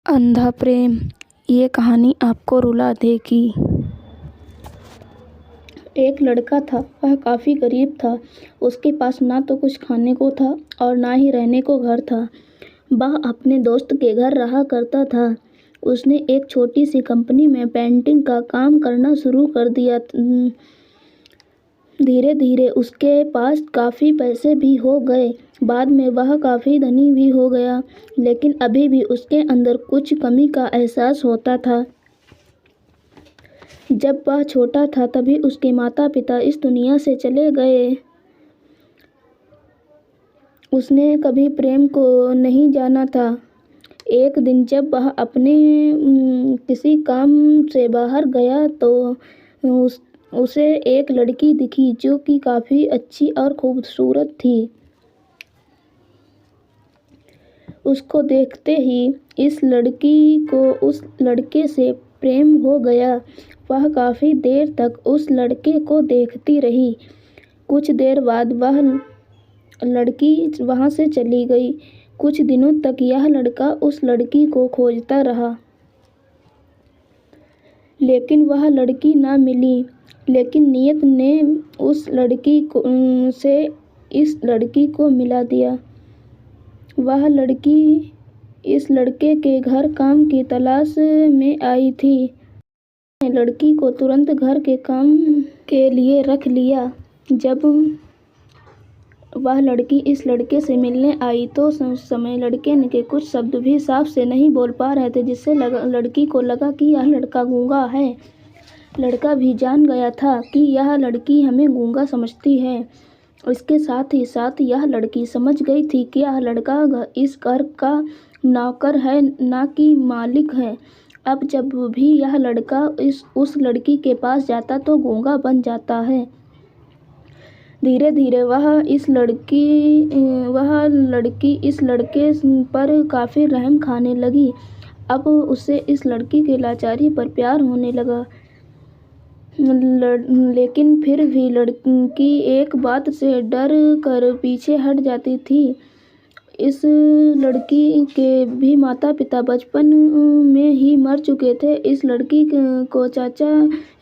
अंधा प्रेम। ये कहानी आपको रुला देगी। एक लड़का था, वह काफ़ी गरीब था। उसके पास ना तो कुछ खाने को था और ना ही रहने को घर था। वह अपने दोस्त के घर रहा करता था। उसने एक छोटी सी कंपनी में पेंटिंग का काम करना शुरू कर दिया। धीरे धीरे उसके पास काफ़ी पैसे भी हो गए। बाद में वह काफ़ी धनी भी हो गया, लेकिन अभी भी उसके अंदर कुछ कमी का एहसास होता था। जब वह छोटा था तभी उसके माता पिता इस दुनिया से चले गए। उसने कभी प्रेम को नहीं जाना था। एक दिन जब वह अपने किसी काम से बाहर गया तो उसे एक लड़की दिखी जो कि काफ़ी अच्छी और खूबसूरत थी। उसको देखते ही इस लड़की को उस लड़के से प्रेम हो गया। वह काफ़ी देर तक उस लड़के को देखती रही। कुछ देर बाद वह लड़की वहाँ से चली गई। कुछ दिनों तक यह लड़का उस लड़की को खोजता रहा, लेकिन वह लड़की ना मिली। लेकिन नियत ने उस लड़की को से इस लड़की को मिला दिया। वह लड़की इस लड़के के घर काम की तलाश में आई थी। लड़की को तुरंत घर के काम के लिए रख लिया। जब वह लड़की इस लड़के से मिलने आई तो उस समय लड़के के कुछ शब्द भी साफ से नहीं बोल पा रहे थे, जिससे लड़की को लगा कि यह लड़का गूंगा है। लड़का भी जान गया था कि यह लड़की हमें गूंगा समझती है। इसके साथ ही साथ यह लड़की समझ गई थी कि यह लड़का इस घर का नौकर है, ना कि मालिक है। अब जब भी यह लड़का उस लड़की के पास जाता तो गूंगा बन जाता है। धीरे धीरे वह लड़की इस लड़के पर काफ़ी रहम खाने लगी। अब उसे इस लड़की की लाचारी पर प्यार होने लगा। लेकिन फिर भी लड़की एक बात से डर कर पीछे हट जाती थी। इस लड़की के भी माता पिता बचपन में ही मर चुके थे। इस लड़की को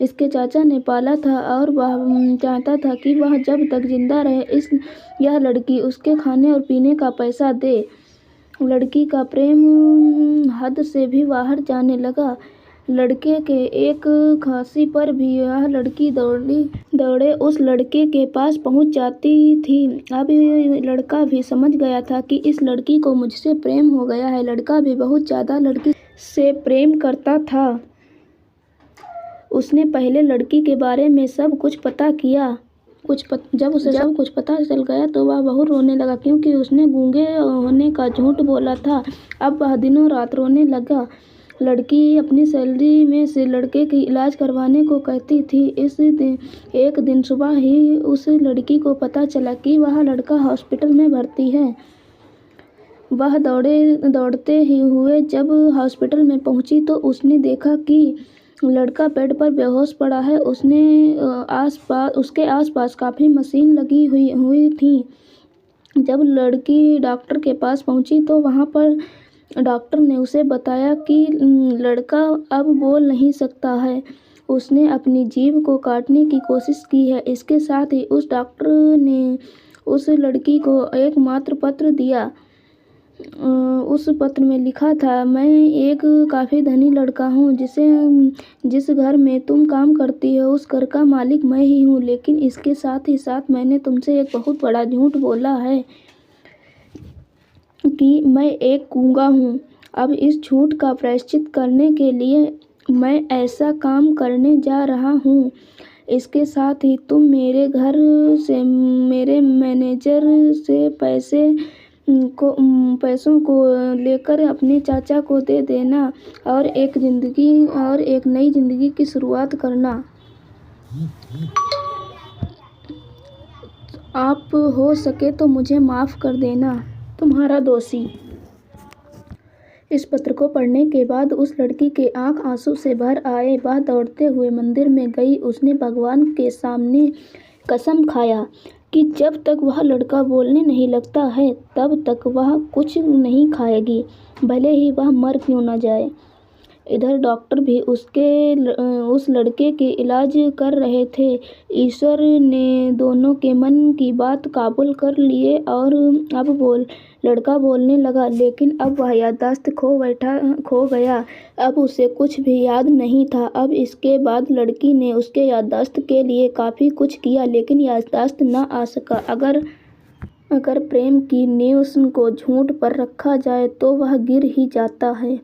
इसके चाचा ने पाला था और वह चाहता था कि वह जब तक जिंदा रहे यह लड़की उसके खाने और पीने का पैसा दे। लड़की का प्रेम हद से भी बाहर जाने लगा। लड़के के एक खांसी पर भी यह लड़की दौड़े उस लड़के के पास पहुंच जाती थी। अब लड़का भी समझ गया था कि इस लड़की को मुझसे प्रेम हो गया है। लड़का भी बहुत ज़्यादा लड़की से प्रेम करता था। उसने पहले लड़की के बारे में सब कुछ पता किया। जब उसे सब कुछ पता चल गया तो वह बहुत रोने लगा, क्योंकि उसने गूंगे होने का झूठ बोला था। अब वह दिनों रात रोने लगा। लड़की अपनी सैलरी में से लड़के की इलाज करवाने को कहती थी। एक दिन सुबह ही उस लड़की को पता चला कि वह लड़का हॉस्पिटल में भर्ती है। वह दौड़ते ही हुए जब हॉस्पिटल में पहुंची तो उसने देखा कि लड़का बेड पर बेहोश पड़ा है। उसके आसपास काफ़ी मशीन लगी हुई थी। जब लड़की डॉक्टर के पास पहुंची तो वहां पर डॉक्टर ने उसे बताया कि लड़का अब बोल नहीं सकता है। उसने अपनी जीभ को काटने की कोशिश की है। इसके साथ ही उस डॉक्टर ने उस लड़की को एक मात्र पत्र दिया। उस पत्र में लिखा था, मैं एक काफ़ी धनी लड़का हूँ। जिस घर में तुम काम करती हो उस घर का मालिक मैं ही हूँ। लेकिन इसके साथ ही साथ मैंने तुमसे एक बहुत बड़ा झूठ बोला है कि मैं एक गूंगा हूँ। अब इस झूठ का प्रायश्चित करने के लिए मैं ऐसा काम करने जा रहा हूँ। इसके साथ ही तुम मेरे घर से मेरे मैनेजर से पैसों को लेकर अपने चाचा को दे देना और एक नई जिंदगी की शुरुआत करना। आप हो सके तो मुझे माफ़ कर देना। तुम्हारा दोषी। इस पत्र को पढ़ने के बाद उस लड़की के आंख आंसू से भर आए। वह दौड़ते हुए मंदिर में गई। उसने भगवान के सामने कसम खाया कि जब तक वह लड़का बोलने नहीं लगता है तब तक वह कुछ नहीं खाएगी, भले ही वह मर क्यों न जाए। इधर डॉक्टर भी उस लड़के के इलाज कर रहे थे। ईश्वर ने दोनों के मन की बात काबूल कर लिए और अब लड़का बोलने लगा, लेकिन अब वह याददाश्त खो गया। अब उसे कुछ भी याद नहीं था। अब इसके बाद लड़की ने उसके याददाश्त के लिए काफ़ी कुछ किया, लेकिन याददाश्त न आ सका। अगर प्रेम की नींव को झूठ पर रखा जाए तो वह गिर ही जाता है।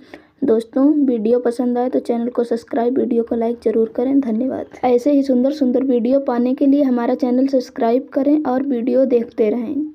दोस्तों, वीडियो पसंद आए तो चैनल को सब्सक्राइब, वीडियो को लाइक ज़रूर करें। धन्यवाद। ऐसे ही सुंदर सुंदर वीडियो पाने के लिए हमारा चैनल सब्सक्राइब करें और वीडियो देखते रहें।